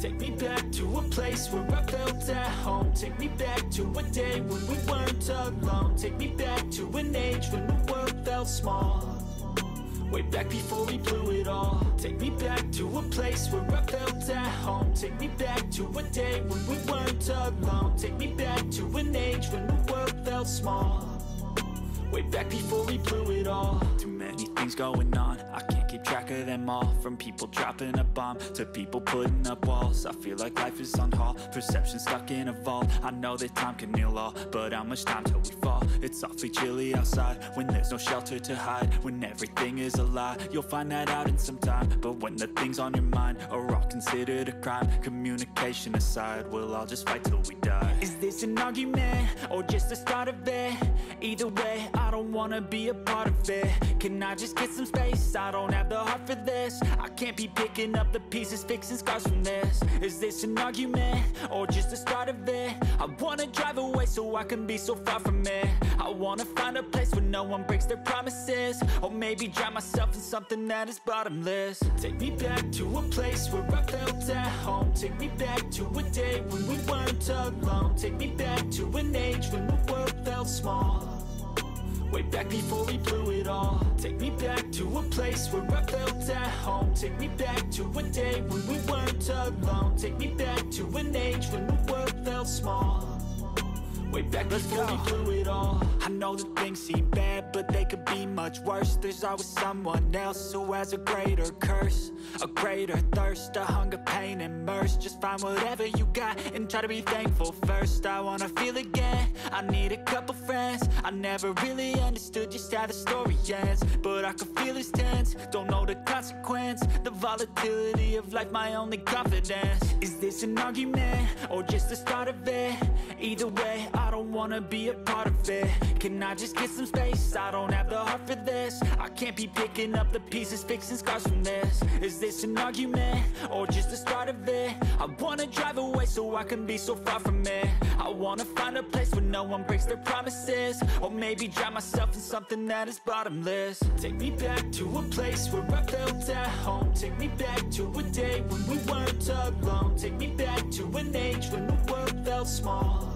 Take me back to a place where I felt at home. Take me back to a day when we weren't alone. Take me back to an age when the world felt small. Way back before we blew it all. Take me back to a place where I felt at home. Take me back to a day when we weren't alone. Take me back to an age when the world felt small. Way back before we blew it all. Too many things going on, I can't keep track of them all. From people dropping a bomb to people putting up walls. I feel like life is on hold, perception stuck in a vault. I know that time can heal all, but how much time till we fall? It's awfully chilly outside when there's no shelter to hide. When everything is a lie, you'll find that out in some time. But when the things on your mind are all considered a crime, communication aside, we'll all just fight till we die. Is this an argument or just the start of it? Either way, I don't wanna be a part of it. Can I just get some space? I don't have the heart for this. I can't be picking up the pieces, fixing scars from this. Is this an argument or just the start of it? I wanna drive away so I can be so far from it. I wanna find a place where no one breaks their promises. Or maybe drown myself in something that is bottomless. Take me back to a place where I felt at home. Take me back to a day when we weren't alone. Take me back to an age when the world felt small. Way back before we blew it all. Take me back to a place where I felt at home. Take me back to a day when we weren't alone. Take me back to an age when the world felt small. Way back before we blew it all. I know that things seem bad, but they could be much worse. There's always someone else who has a greater curse, a greater thirst, a hunger, pain, and mercy. Just find whatever you got and try to be thankful first. I wanna feel again, I need a couple friends. I never really understood just how the story ends, but I can feel it's tense, don't know the consequence. The volatility of life, my only confidence. Is this an argument or just the start of it? Either way, I don't wanna be a part of it. Can I just get some space? I don't have the heart for this. I can't be picking up the pieces, fixing scars from this. Is this an argument or just the start of it? I wanna drive away so I can be so far from it. I wanna find a place where no one breaks their promises. Or maybe drown myself in something that is bottomless. Take me back to a place where I felt at home. Take me back to a day when we weren't alone. Take me back to an age when the world felt small.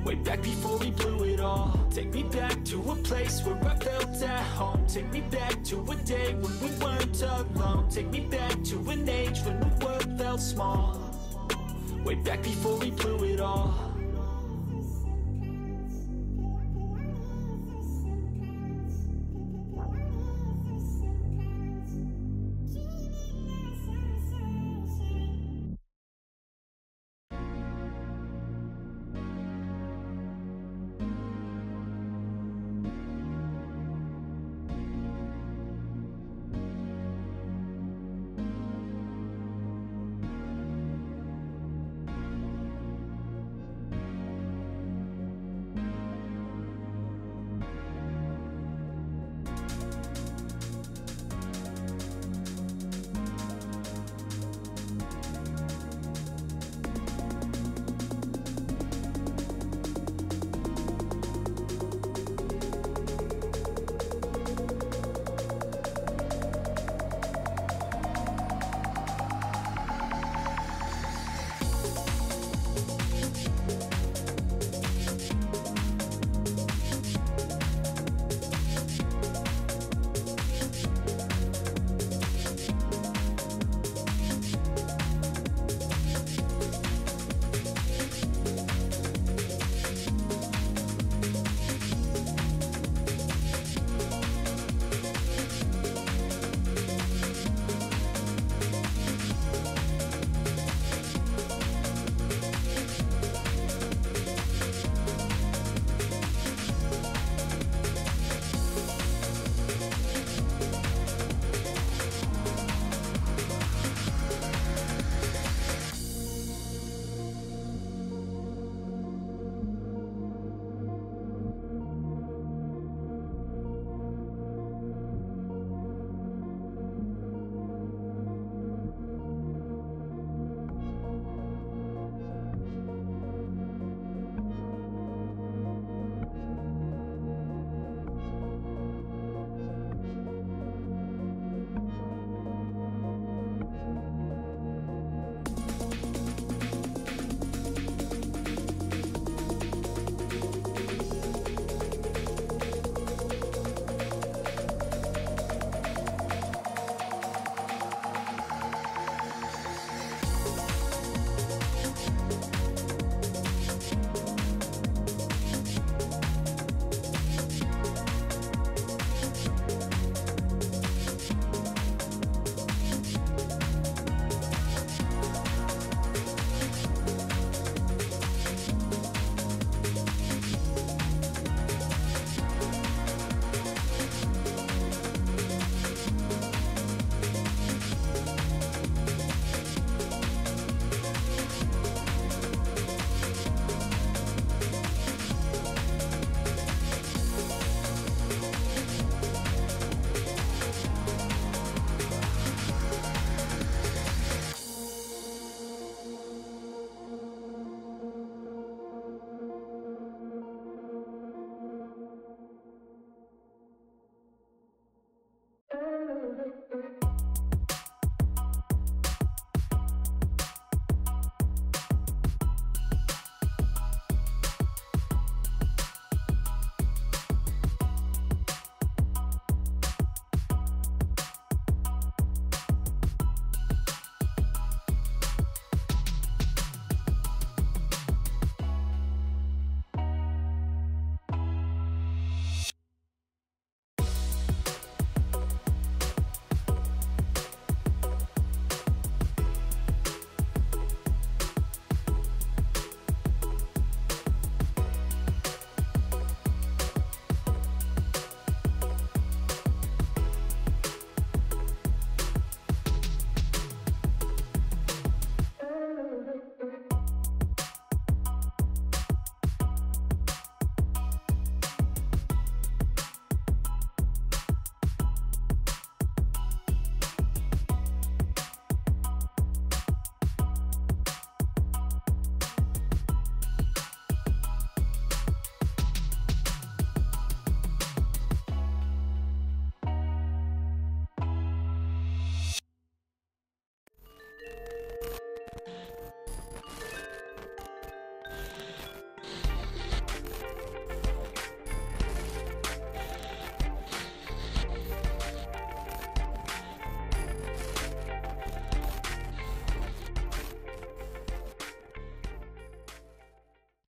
Way back before we blew it all. Take me back to a place where I felt at home. Take me back to a day when we weren't alone. Take me back to an age when the world felt small. Way back before we blew it all.